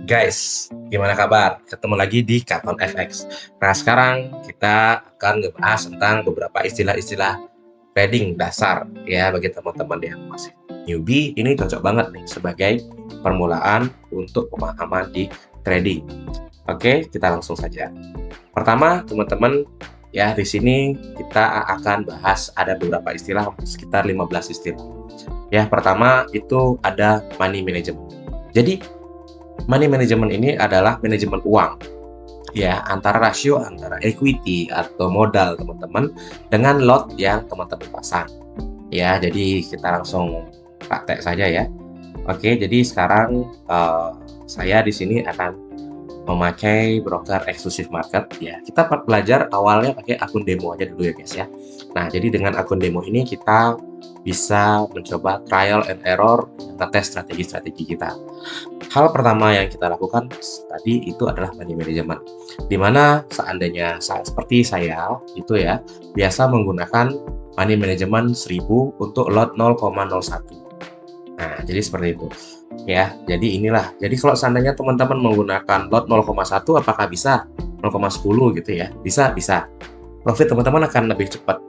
Guys, gimana kabar? Ketemu lagi di Katon FX. Nah, sekarang kita akan ngebahas tentang beberapa istilah-istilah trading dasar ya bagi teman-teman yang masih newbie. Ini cocok banget nih sebagai permulaan untuk pemahaman di trading. Oke, kita langsung saja. Pertama, teman-teman, ya di sini kita akan bahas ada beberapa istilah, sekitar 15 istilah. Ya, pertama itu ada money management. Jadi, money management ini adalah manajemen uang, ya, antara rasio antara equity atau modal teman-teman dengan lot yang teman-teman pasang. Ya, jadi kita langsung praktek saja ya. Oke, jadi sekarang saya di sini akan memakai broker eksklusif market ya. Kita belajar awalnya pakai akun demo aja dulu ya guys ya. Nah, jadi dengan akun demo ini kita bisa mencoba trial and error, ngetes strategi-strategi kita. Hal pertama yang kita lakukan tadi itu adalah money management, di mana seandainya seperti saya itu ya, biasa menggunakan money management 1000 untuk lot 0,01. Nah, jadi seperti itu. Ya, jadi inilah. Jadi kalau seandainya teman-teman menggunakan lot 0,1 apakah bisa 0,10 gitu ya? Bisa, bisa. Profit teman-teman akan lebih cepat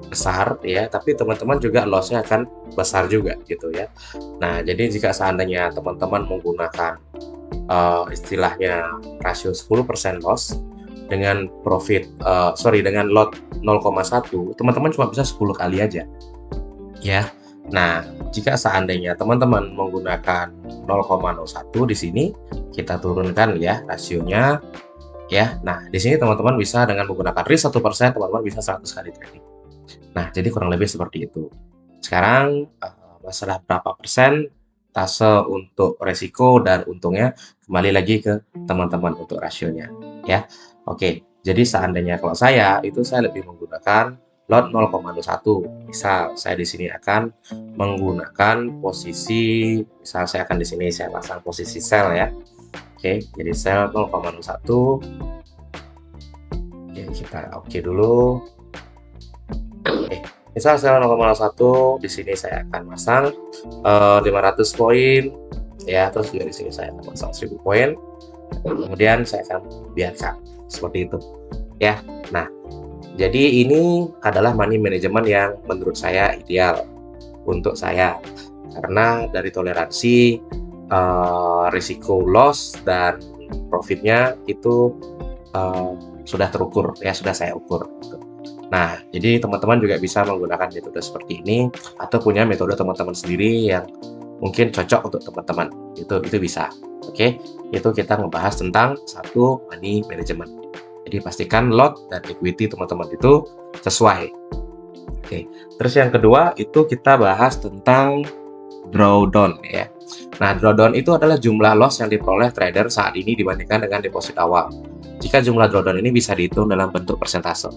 besar ya, tapi teman-teman juga loss-nya akan besar juga gitu ya. Nah, jadi jika seandainya teman-teman menggunakan istilahnya rasio 10% loss dengan profit dengan lot 0,1, teman-teman cuma bisa 10 kali aja ya. Nah, jika seandainya teman-teman menggunakan 0,01 di sini, kita turunkan ya rasionya ya. Nah, di sini teman-teman bisa dengan menggunakan risk 1%, teman-teman bisa 100 kali trading. Nah, jadi kurang lebih seperti itu. Sekarang masalah berapa persen tase untuk resiko dan untungnya kembali lagi ke teman-teman untuk rasionya ya. Oke, jadi seandainya kalau saya itu saya lebih menggunakan lot 0,01. Misal saya di sini akan menggunakan posisi, misal saya akan di sini saya pasang posisi sell ya. Oke, jadi sell 0,01. Oke, kita oke dulu. Oke, misal sell 0,01, di sini saya akan masang 500 poin ya, terus juga di sini saya akan masang 1000 poin. Kemudian saya akan biarkan seperti itu ya. Nah, jadi ini adalah money management yang menurut saya ideal untuk saya, karena dari toleransi risiko loss dan profitnya itu sudah terukur ya, sudah saya ukur gitu. Nah, jadi teman-teman juga bisa menggunakan metode seperti ini atau punya metode teman-teman sendiri yang mungkin cocok untuk teman-teman. Itu bisa. Oke, itu kita membahas tentang satu money management. Jadi pastikan lot dan equity teman-teman itu sesuai. Oke, terus yang kedua itu kita bahas tentang drawdown ya. Nah, drawdown itu adalah jumlah loss yang diperoleh trader saat ini dibandingkan dengan deposit awal. Jika jumlah drawdown ini bisa dihitung dalam bentuk persentase.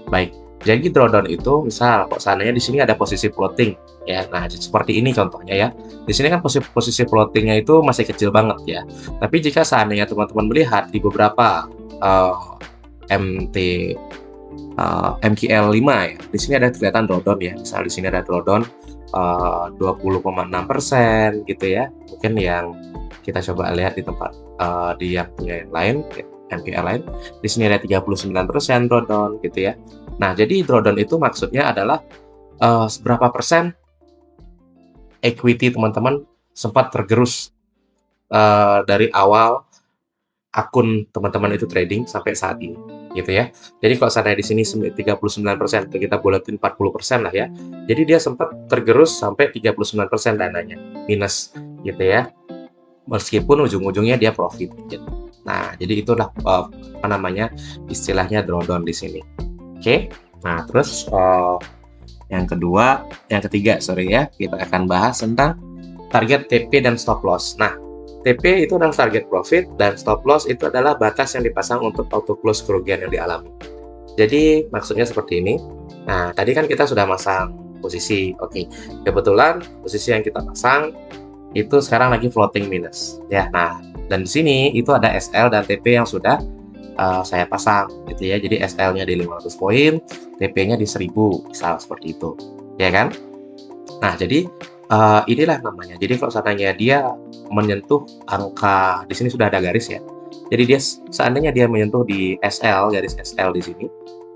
Baik, jadi drawdown itu misal kok seandainya di sini ada posisi floating ya. Nah, seperti ini contohnya ya. Di sini kan posisi floatingnya itu masih kecil banget ya. Tapi jika seandainya teman-teman melihat di beberapa MT MQL 5 ya. Di sini ada kelihatan drawdown ya. Misal di sini ada drawdown 20,6% gitu ya. Mungkin yang kita coba lihat di tempat di yang punya yang lain, MQL lain. Di sini ada 39% drawdown gitu ya. Nah, jadi drawdown itu maksudnya adalah seberapa persen equity teman-teman sempat tergerus dari awal akun teman-teman itu trading sampai saat ini gitu ya. Jadi kalau seandainya di sini 39%, kita buletin 40% lah ya. Jadi dia sempat tergerus sampai 39% dananya minus gitu ya. Meskipun ujung-ujungnya dia profit gitu. Nah, jadi itulah apa namanya istilahnya drawdown di sini. Oke. Nah, terus yang ketiga ya, kita akan bahas tentang target TP dan stop loss. Nah, TP itu adalah target profit dan stop loss itu adalah batas yang dipasang untuk auto close kerugian yang dialami. Jadi maksudnya seperti ini. Nah, tadi kan kita sudah masang posisi. Oke. Kebetulan posisi yang kita pasang itu sekarang lagi floating minus. Ya. Nah, dan di sini itu ada SL dan TP yang sudah saya pasang gitu ya. Jadi SL-nya di 500 poin, TP-nya di 1000, misal seperti itu. Ya kan? Nah, jadi inilah namanya. Jadi kalau seandainya dia menyentuh angka di sini sudah ada garis ya. Jadi dia seandainya dia menyentuh di SL, garis SL di sini,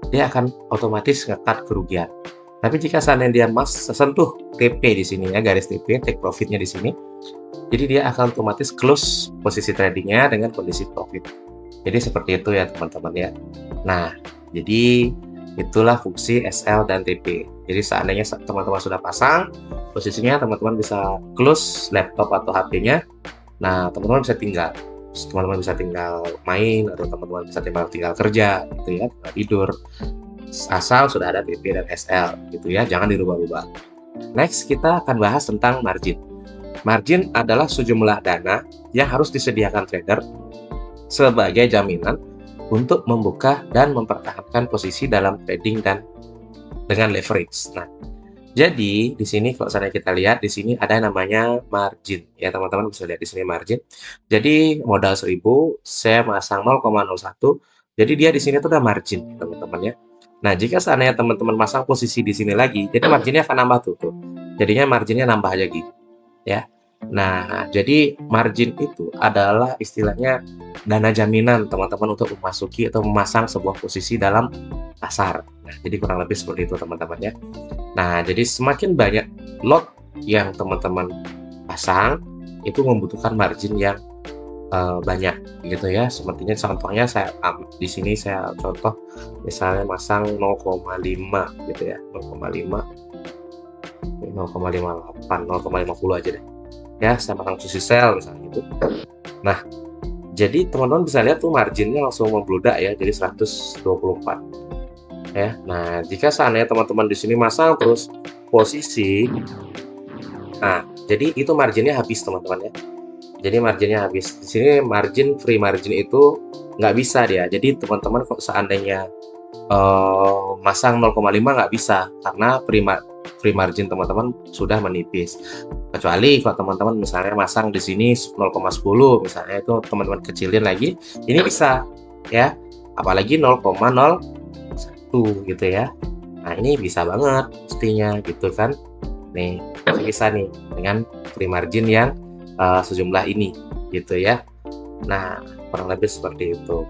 dia akan otomatis nge-cut kerugian. Tapi jika seandainya dia sentuh TP di sini ya, garis TP, take profit-nya di sini, jadi dia akan otomatis close posisi trading-nya dengan kondisi profit. Jadi seperti itu ya teman-teman ya. Nah, jadi itulah fungsi SL dan TP. Jadi seandainya teman-teman sudah pasang, posisinya teman-teman bisa close laptop atau HP-nya. Nah, teman-teman bisa tinggal. Teman-teman bisa tinggal main atau teman-teman bisa tinggal kerja gitu ya, tinggal tidur. Asal sudah ada TP dan SL gitu ya, jangan dirubah-rubah. Next, kita akan bahas tentang margin. Margin adalah sejumlah dana yang harus disediakan trader sebagai jaminan untuk membuka dan mempertahankan posisi dalam trading dan dengan leverage. Nah, jadi di sini kalau misalnya kita lihat di sini ada namanya margin ya teman-teman, bisa lihat di sini margin. Jadi modal 1000 saya masang 0,01. Jadi dia di sini tuh ada margin teman-teman ya. Nah, jika seandainya teman-teman masang posisi di sini lagi, jadi marginnya akan nambah tuh. Jadinya marginnya nambah lagi ya. Nah, jadi margin itu adalah istilahnya dana jaminan teman-teman untuk memasuki atau memasang sebuah posisi dalam pasar. Nah, jadi kurang lebih seperti itu teman-teman ya. Nah, jadi semakin banyak lot yang teman-teman pasang, itu membutuhkan margin yang banyak gitu ya. Sepertinya contohnya saya di sini saya contoh misalnya masang 0,5 gitu ya, 0,5, 0,58, 0,50 aja deh. Ya, saya pasang posisi sell misalnya gitu. Nah, jadi teman-teman bisa lihat tuh marginnya langsung membludak ya, jadi 124 ya. Nah, jika seandainya teman-teman di sini masang terus posisi, nah jadi itu marginnya habis teman-teman ya. Jadi marginnya habis. Di sini margin free margin itu nggak bisa dia. Jadi teman-teman kok seandainya masang 0,5 nggak bisa karena free margin teman-teman sudah menipis. Kecuali kalau teman-teman misalnya masang di sini 0,10 misalnya, itu teman-teman kecilin lagi, ini bisa ya. Apalagi 0,01 gitu ya. Nah, ini bisa banget mestinya gitu kan. Nih, bisa nih dengan free margin yang sejumlah ini gitu ya. Nah, kurang lebih seperti itu.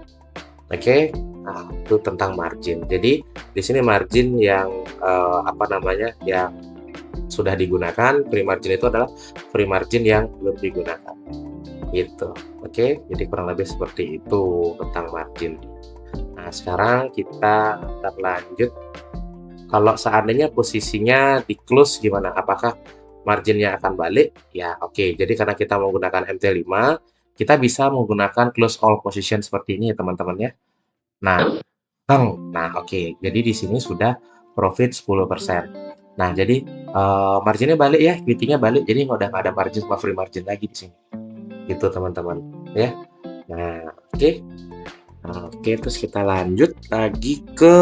Oke. Nah, itu tentang margin. Jadi di sini margin yang yang sudah digunakan, free margin itu adalah free margin yang belum digunakan. Gitu. Oke, jadi kurang lebih seperti itu tentang margin. Nah, sekarang kita akan lanjut. Kalau seandainya posisinya di close gimana? Apakah marginnya akan balik? Ya, oke. Jadi karena kita menggunakan MT5, kita bisa menggunakan close all position seperti ini ya teman-teman ya. Nah, oke. Jadi di sini sudah profit 10%. Nah, jadi marginnya balik ya, equity-nya balik. Jadi udah nggak ada margin sama free margin lagi di sini. Gitu teman-teman ya. Nah, oke. Oke, terus kita lanjut lagi ke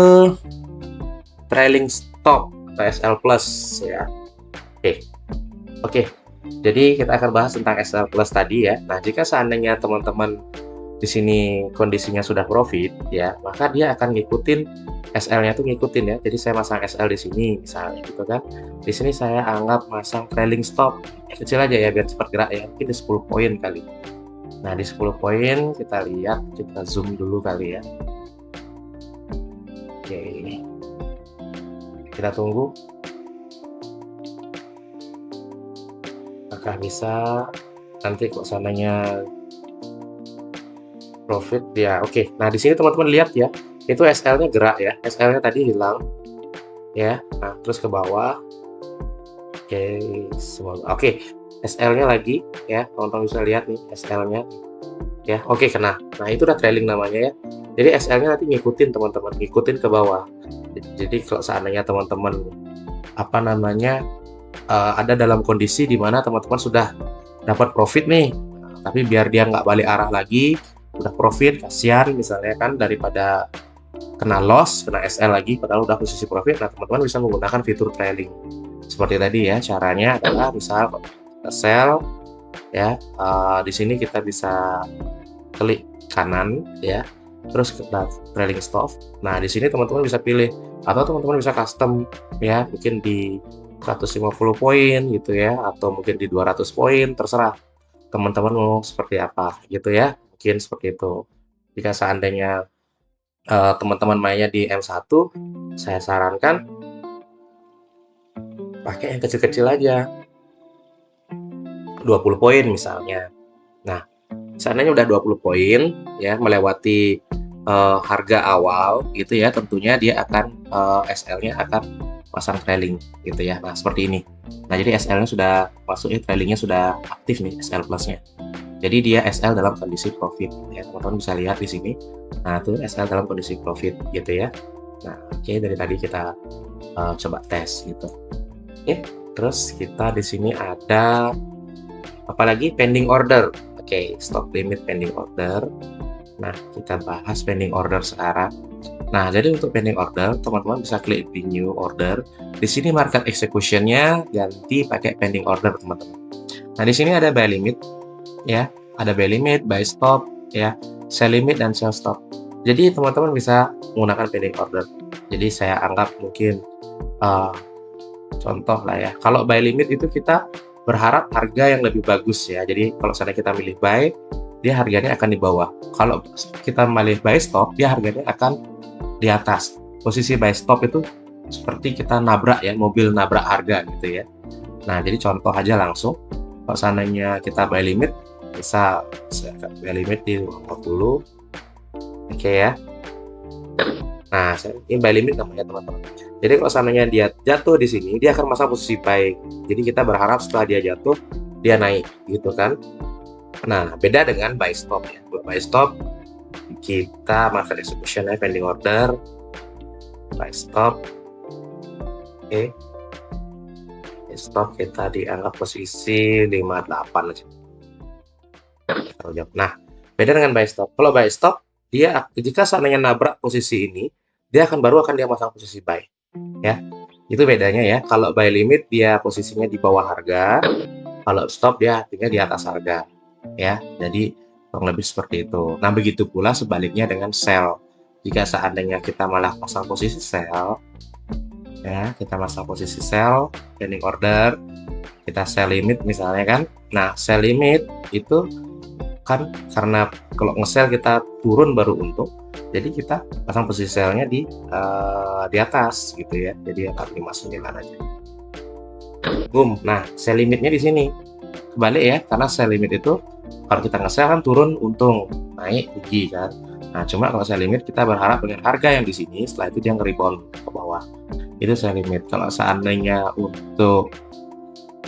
trailing stop atau SL plus ya. Oke, jadi kita akan bahas tentang SL plus tadi ya. Nah, jika seandainya teman-teman di sini kondisinya sudah profit ya, maka dia akan ngikutin SL-nya tuh ngikutin ya. Jadi saya masang SL di sini misalnya gitu kan. Di sini saya anggap masang trailing stop kecil aja ya biar cepat gerak ya. Mungkin di 10 poin kali. Nah, di 10 poin kita lihat, kita zoom dulu kali ya. Oke. Kita tunggu. Apakah bisa nanti kok sananya profit ya. Oke. Nah, di sini teman-teman lihat ya, itu SL-nya gerak ya. SL-nya tadi hilang ya. Nah, terus ke bawah. Oke, oke. SL-nya lagi ya. Teman-teman bisa lihat nih SL-nya ya. Oke, kena. Nah, itu udah trailing namanya ya. Jadi SL-nya nanti ngikutin teman-teman, ngikutin ke bawah. Jadi kalau seandainya teman-teman ada dalam kondisi di mana teman-teman sudah dapat profit nih, tapi biar dia nggak balik arah lagi, udah profit, kasihan misalnya kan, daripada kena loss, kena SL lagi padahal udah posisi profit. Nah, teman-teman bisa menggunakan fitur trailing seperti tadi ya. Caranya adalah misal sell ya, di sini kita bisa klik kanan ya, terus ke trailing stop. Nah, di sini teman-teman bisa pilih atau teman-teman bisa custom ya, bikin di 150 poin gitu ya, atau mungkin di 200 poin, terserah teman-teman mau seperti apa gitu ya, mungkin seperti itu. Jika seandainya teman-teman mainnya di M1, saya sarankan pakai yang kecil-kecil aja, 20 poin misalnya. Nah, seandainya udah 20 poin ya, melewati harga awal gitu ya, tentunya dia akan SL-nya akan pasang trailing gitu ya. Nah, seperti ini. Nah, jadi SL-nya sudah masuk ya, trailingnya sudah aktif nih, SL plus-nya. Jadi dia SL dalam kondisi profit ya, teman-teman bisa lihat di sini. Nah, itu SL dalam kondisi profit gitu ya. Nah, oke, dari tadi kita coba tes gitu. Oke, terus kita di sini ada apalagi pending order. Oke, stop limit pending order. Nah, kita bahas pending order sekarang. Nah, jadi untuk pending order, teman-teman bisa klik di new order. Di sini market execution-nya ganti pakai pending order, teman-teman. Nah, di sini ada buy limit ya, ada buy limit, buy stop ya, sell limit dan sell stop. Jadi teman-teman bisa menggunakan pending order. Jadi saya anggap mungkin contoh lah ya. Kalau buy limit itu kita berharap harga yang lebih bagus ya. Jadi kalau misalnya kita milih buy, dia harganya akan di bawah. Kalau kita milih buy stop, dia harganya akan di atas. Posisi buy stop itu seperti kita nabrak ya, mobil nabrak harga gitu ya. Nah, jadi contoh aja langsung. Kalau seandainya kita buy limit, bisa buy limit di 40. Oke ya. Nah, ini buy limit namanya teman-teman. Jadi kalau seandainya dia jatuh di sini, dia akan masang posisi buy. Jadi kita berharap setelah dia jatuh, dia naik gitu kan. Nah, beda dengan buy stop ya. Buy stop kita market execution pending order, buy stop. Oke. Buy stop kita dianggap posisi 58 aja. Nah, beda dengan buy stop. Kalau buy stop, dia jika seandainya nabrak posisi ini, dia akan dia masang posisi buy. Ya, itu bedanya ya. Kalau buy limit dia posisinya di bawah harga, kalau stop dia artinya di atas harga ya. Jadi kurang lebih seperti itu. Nah, begitu pula sebaliknya dengan sell. Jika seandainya kita malah pasang posisi sell ya, kita masang posisi sell, pending order, kita sell limit misalnya kan. Nah, sell limit itu kan karena kalau nge-sell kita turun baru untung, jadi kita pasang posisi sell-nya di atas gitu ya, jadi akan 59 aja. Boom. Nah, sell limitnya di sini kebalik ya, karena sell limit itu kalau kita nge-sell kan turun untung, naik rugi kan. Nah, cuma kalau sell limit kita berharap dengan harga yang di sini, setelah itu dia nge-rebound ke bawah. Itu sell limit. Kalau seandainya untuk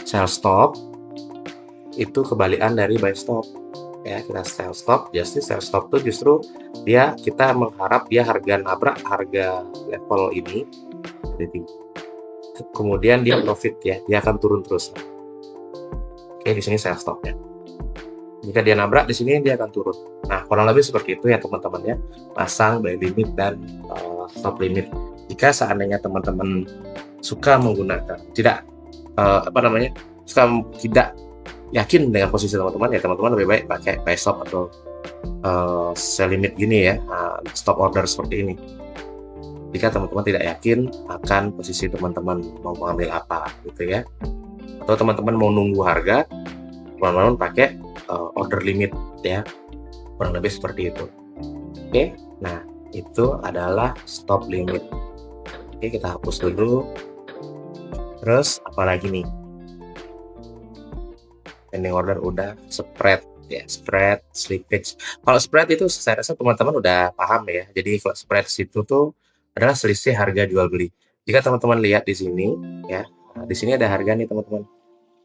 sell stop itu kebalikan dari buy stop. Ya, kita sell stop, sell stop itu justru kita mengharap dia harga nabrak harga level ini, jadi kemudian dia profit ya, dia akan turun terus. Oke, di sini sell stopnya. Jika dia nabrak di sini dia akan turun. Nah, kurang lebih seperti itu ya teman-teman ya, pasang buy limit dan stop limit. Jika seandainya teman-teman suka menggunakan tidak tidak yakin dengan posisi teman-teman ya, teman-teman lebih baik pakai buy stop atau sell limit gini ya, stop order seperti ini. Jika teman-teman tidak yakin akan posisi teman-teman mau mengambil apa gitu ya, atau teman-teman mau nunggu harga, teman-teman pakai order limit ya, kurang lebih seperti itu. Oke, nah itu adalah stop limit. Oke, kita hapus dulu. Terus apalagi nih? Pending order udah, spread ya, spread, slippage. Kalau spread itu saya rasa teman-teman udah paham ya. Jadi kalau spread situ tuh adalah selisih harga jual beli. Jika teman-teman lihat di sini ya, nah, di sini ada harga nih teman-teman.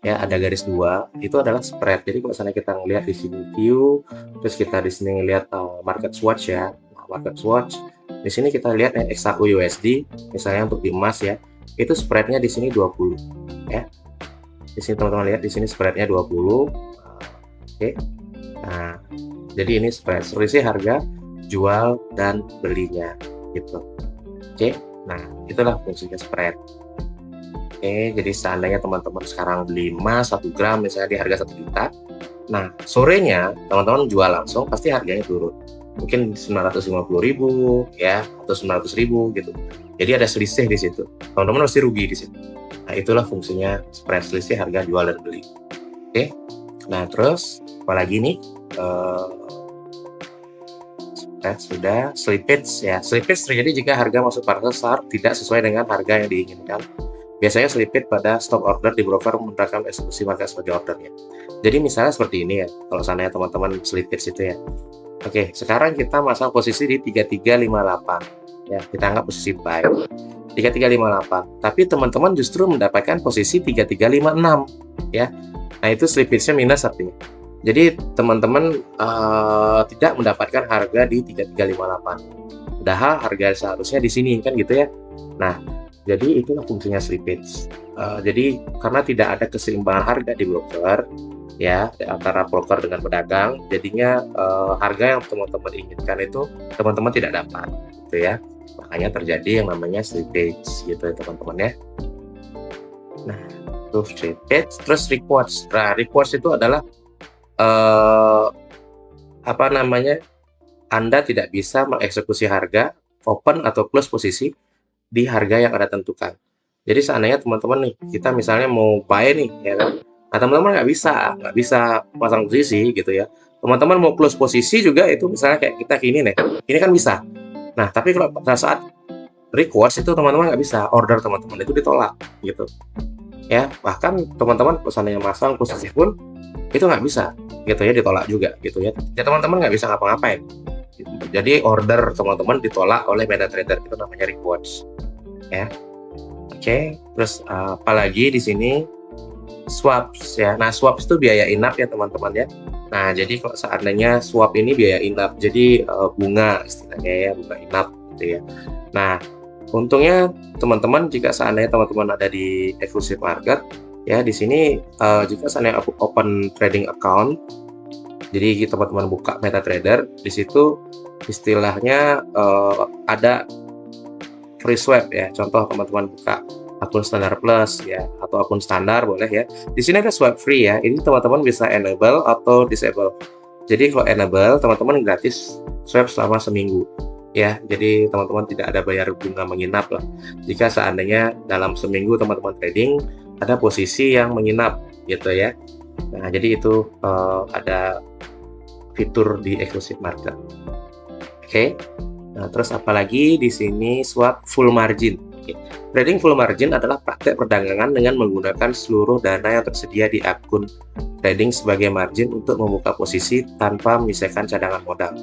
Ya, ada garis 2, itu adalah spread. Jadi kalau misalnya kita ngelihat di sini view, terus kita di sini ngelihat market swatch ya. Nah, market swatch. Di sini kita lihat XAU USD misalnya untuk di emas ya. Itu spreadnya di sini 20 ya. Di sini teman-teman lihat di sini spreadnya 20. Oke. Nah, jadi ini spread selisih harga jual dan belinya gitu. Oke. Nah, itulah fungsinya spread. Oke, jadi seandainya teman-teman sekarang beli emas 1 gram misalnya di harga 1 juta. Nah, sorenya teman-teman jual langsung pasti harganya turun. Mungkin 950.000 ya atau 900.000 gitu. Jadi ada selisih di situ. Teman-teman pasti rugi di situ. Nah, itulah fungsinya spread selisih harga jual dan beli. Oke. Nah, terus apalagi nih? Sudah slippage ya. Slippage terjadi jika harga masuk pasar tidak sesuai dengan harga yang diinginkan. Biasanya slippage pada stop order di broker menggunakan eksekusi market sebagai ordernya. Jadi misalnya seperti ini ya, kalau seandainya teman-teman slippage itu ya. Oke, sekarang kita masang posisi di 3358. Ya, kita anggap posisi buy. 3358. Tapi teman-teman justru mendapatkan posisi 3356 ya. Nah, itu slippage-nya minus artinya. Jadi teman-teman tidak mendapatkan harga di 3358. Padahal harga seharusnya di sini kan gitu ya. Nah, jadi itulah fungsinya slippage. Jadi karena tidak ada keseimbangan harga di broker ya antara broker dengan pedagang, jadinya harga yang teman-teman inginkan itu teman-teman tidak dapat, gitu ya. Makanya terjadi yang namanya slippage gitu ya teman-teman ya. Nah, itu slippage, terus rewards. Nah, rewards itu adalah apa namanya, Anda tidak bisa mengeksekusi harga open atau close posisi di harga yang Anda tentukan. Jadi seandainya teman-teman nih, kita misalnya mau buy nih, ya kan? Nah, teman-teman nggak bisa pasang posisi gitu ya. Teman-teman mau close posisi juga itu misalnya kayak kita gini nih, ini kan bisa. Nah, tapi kalau pada saat request itu teman-teman nggak bisa, order teman-teman itu ditolak gitu. Ya, bahkan teman-teman pesannya masang posisi pun itu nggak bisa gitu ya, ditolak juga gitu ya. Ya teman-teman nggak bisa ngapa-ngapain. Jadi order teman-teman ditolak oleh MetaTrader, itu namanya rewards ya. Oke, terus apalagi di sini swaps ya. Nah, swaps itu biaya inap ya teman-teman ya. Nah, jadi kalau seandainya swap ini biaya inap, jadi bunga istilahnya ya, bunga inap gitu ya. Nah, untungnya teman-teman jika seandainya teman-teman ada di exclusive market ya, di sini jika seandainya open trading account, jadi teman-teman buka MetaTrader, di situ istilahnya ada free swap ya. Contoh teman-teman buka akun standar plus ya, atau akun standar boleh ya. Di sini ada swap free ya. Ini teman-teman bisa enable atau disable. Jadi kalau enable, teman-teman gratis swap selama seminggu ya. Jadi teman-teman tidak ada bayar bunga menginap lah. Jika seandainya dalam seminggu teman-teman trading ada posisi yang menginap gitu ya. Nah, jadi itu ada fitur di exclusive market. Oke. Nah, terus apalagi di sini swap full margin. Oke. Trading full margin adalah praktek perdagangan dengan menggunakan seluruh dana yang tersedia di akun trading sebagai margin untuk membuka posisi tanpa menyisihkan cadangan modal.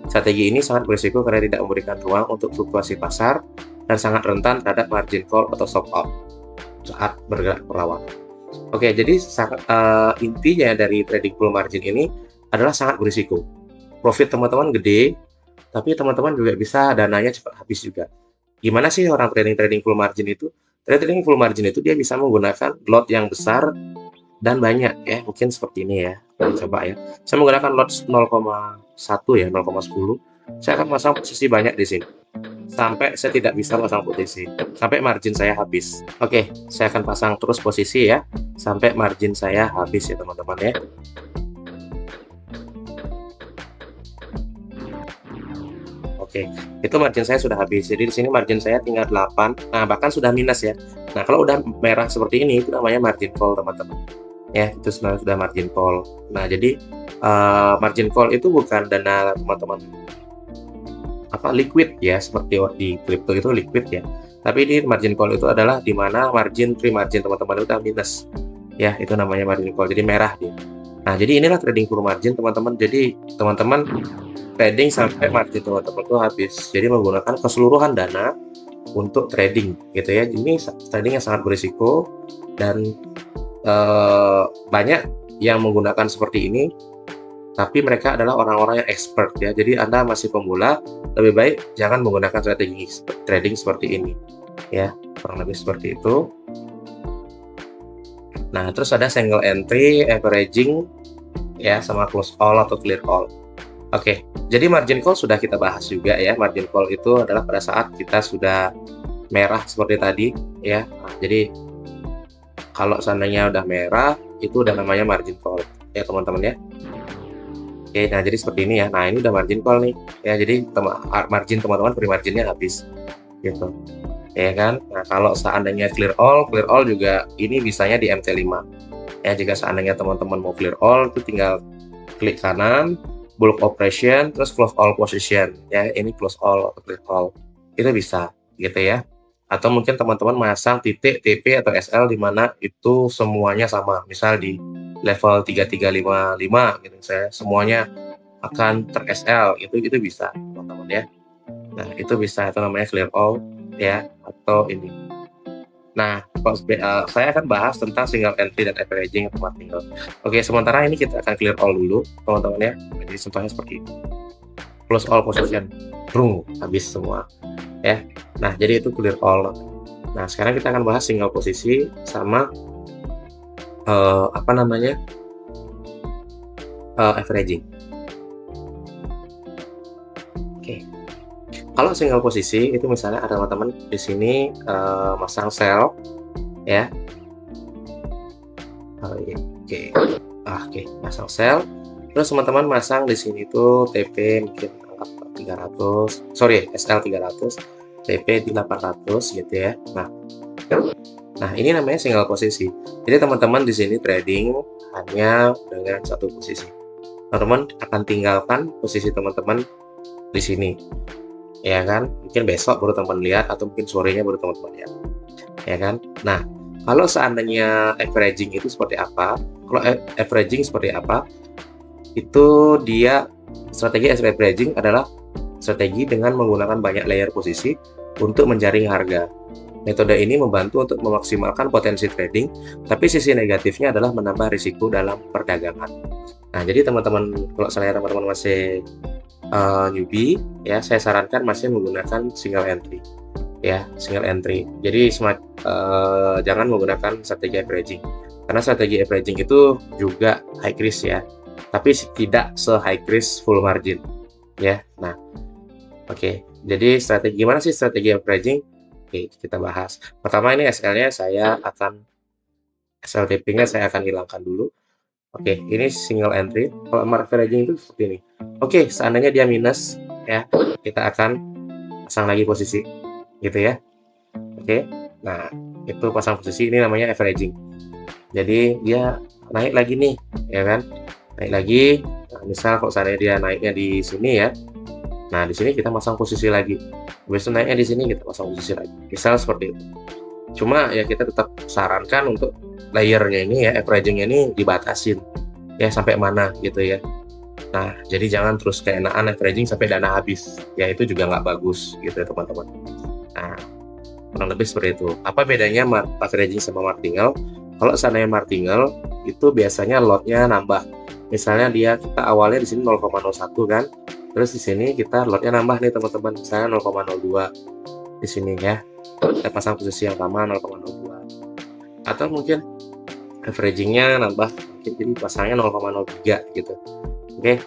Strategi ini sangat berisiko karena tidak memberikan ruang untuk fluktuasi pasar dan sangat rentan terhadap margin call atau stop out saat bergerak perlawanan. Oke, jadi intinya dari trading full margin ini adalah sangat berisiko. Profit teman-teman gede, tapi teman-teman juga bisa dananya cepat habis juga. Gimana sih orang trading full margin itu? Trading full margin itu dia bisa menggunakan lot yang besar dan banyak ya, mungkin seperti ini ya. Kita coba ya. Saya menggunakan lot 0,1 ya, 0,10. Saya akan pasang posisi banyak di sini. Sampai saya tidak bisa pasang posisi, sampai margin saya habis. Oke, saya akan pasang terus posisi ya, sampai margin saya habis ya teman-teman ya. Oke, itu margin saya sudah habis. Jadi di sini margin saya tinggal 8. Nah, bahkan sudah minus ya. Nah, kalau udah merah seperti ini itu namanya margin call teman-teman. Ya, itu sebenarnya sudah margin call. Nah, jadi margin call itu bukan dana teman-teman liquid ya, seperti di crypto itu liquid ya. Tapi di margin call itu adalah di mana free margin teman-teman udah minus. Ya, itu namanya margin call. Jadi merah dia. Nah, jadi inilah trading full margin teman-teman. Jadi teman-teman trading sampai margin teman-teman itu habis. Jadi menggunakan keseluruhan dana untuk trading gitu ya. Ini trading yang sangat berisiko dan banyak yang menggunakan seperti ini, tapi mereka adalah orang-orang yang expert ya. Jadi Anda masih pemula, lebih baik jangan menggunakan strategi trading seperti ini ya, kurang lebih seperti itu. Nah, terus ada single entry, averaging ya, sama close all atau clear all. Oke, jadi margin call sudah kita bahas juga ya. Margin call itu adalah pada saat kita sudah merah seperti tadi ya. Nah, jadi kalau seandainya udah merah itu udah namanya margin call ya teman-teman ya. Oke, nah jadi seperti ini ya. Nah, ini udah margin call nih ya. Jadi margin teman-teman free marginnya habis gitu. ya kan. Nah, kalau seandainya clear all juga ini bisanya di MT5. Ya, jika seandainya teman-teman mau clear all, itu tinggal klik kanan, bulk operation, terus close all position. Ya, ini close all atau clear all. Itu bisa, gitu ya. Atau mungkin teman-teman masang titik TP atau SL di mana itu semuanya sama. Misal di level 3355 gitu saya, semuanya akan ter-SL, itu bisa, teman-teman ya. Nah, itu bisa, itu namanya clear all ya, atau ini. Nah, saya akan bahas tentang single entry dan averaging atau martingale. Oke, sementara ini kita akan clear all dulu, teman-teman ya. Jadi contohnya seperti ini. Close all position, habis semua ya. Nah, jadi itu clear all. Nah, sekarang kita akan bahas single posisi sama apa namanya, averaging. Oke. Kalau single posisi itu misalnya ada teman-teman di sini masang sell ya. Iya, oke. Oke, masang sell. Terus teman-teman masang di sini tuh TP mungkin anggap 300, sorry SL 300, TP di 800 gitu ya. Nah, ini namanya single posisi. Jadi teman-teman di sini trading hanya dengan satu posisi. Teman-teman akan tinggalkan posisi teman-teman di sini. Ya kan? Mungkin besok baru teman-teman lihat atau mungkin sorenya baru teman-teman lihat. Ya kan? Nah, kalau seandainya averaging itu seperti apa? Kalau averaging seperti apa? Itu dia strategi averaging adalah strategi dengan menggunakan banyak layer posisi untuk menjaring harga. Metode ini membantu untuk memaksimalkan potensi trading, tapi sisi negatifnya adalah menambah risiko dalam perdagangan. Nah, jadi teman-teman, kalau saya teman-teman masih newbie, ya saya sarankan masih menggunakan single entry, ya single entry. Jadi jangan menggunakan strategi averaging, karena strategi averaging itu juga high risk ya, tapi tidak se high risk full margin, ya. Nah, oke. Jadi gimana sih strategi averaging? Oke, kita bahas. Pertama ini SL-nya SL tapping-nya saya akan hilangkan dulu. Oke, ini single entry. Kalau averaging itu seperti ini. Oke, seandainya dia minus ya, kita akan pasang lagi posisi gitu ya. Oke. Nah, itu pasang posisi, ini namanya averaging. Jadi dia naik lagi nih, ya kan? Naik lagi. Nah, misal kalau seandainya dia naiknya di sini ya. Nah, di sini kita pasang posisi lagi. Habis itu naiknya di sini kita pasang posisi lagi. Misal seperti itu. Cuma ya kita tetap sarankan untuk layernya ini ya, averagingnya ini dibatasin ya sampai mana gitu ya. Nah, jadi jangan terus keenaan averaging sampai dana habis. Ya itu juga nggak bagus gitu ya teman-teman. Nah, kurang lebih seperti itu. Apa bedanya averaging sama martingale? Kalau seandainya martingale itu biasanya lotnya nambah. Misalnya kita awalnya di sini 0,01 kan. Terus di sini kita lotnya nambah nih teman-teman, misalnya 0,02 di sini ya. Kita pasang posisi yang sama 0,02. Atau mungkin averagingnya nambah, mungkin jadi pasangnya 0,03 gitu. Oke.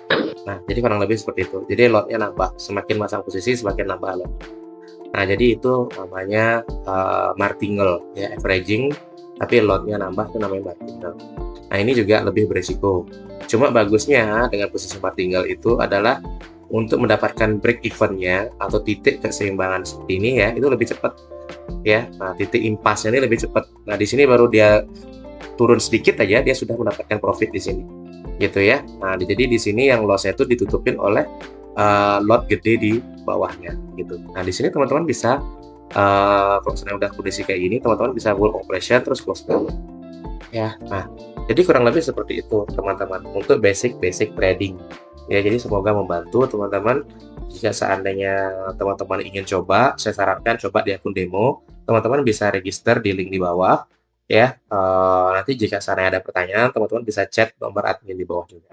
Nah, jadi kurang lebih seperti itu. Jadi lotnya nambah, semakin pasang posisi semakin nambah lot. Nah, jadi itu namanya martingale ya, averaging tapi lotnya nambah itu namanya martingale. Nah, ini juga lebih berisiko. Cuma bagusnya dengan posisi martingale itu adalah untuk mendapatkan break even-nya atau titik keseimbangan seperti ini ya, itu lebih cepat ya. Nah, titik impasnya ini lebih cepat. Nah, di sini baru dia turun sedikit aja dia sudah mendapatkan profit di sini. Gitu ya. Nah, jadi di sini yang loss-nya itu ditutupin oleh lot gede di bawahnya gitu. Nah, di sini teman-teman bisa kalau misalnya udah kondisi kayak gini, teman-teman bisa full operation terus close down. Ya. Nah, jadi kurang lebih seperti itu teman-teman untuk basic trading. Ya, jadi semoga membantu teman-teman. Jika seandainya teman-teman ingin coba, saya sarankan coba di akun demo. Teman-teman bisa register di link di bawah. Ya, nanti jika seandainya ada pertanyaan, teman-teman bisa chat nomor admin di bawah juga.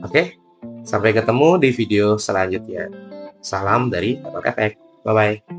Oke, sampai ketemu di video selanjutnya. Salam dari Katon FX. Bye-bye.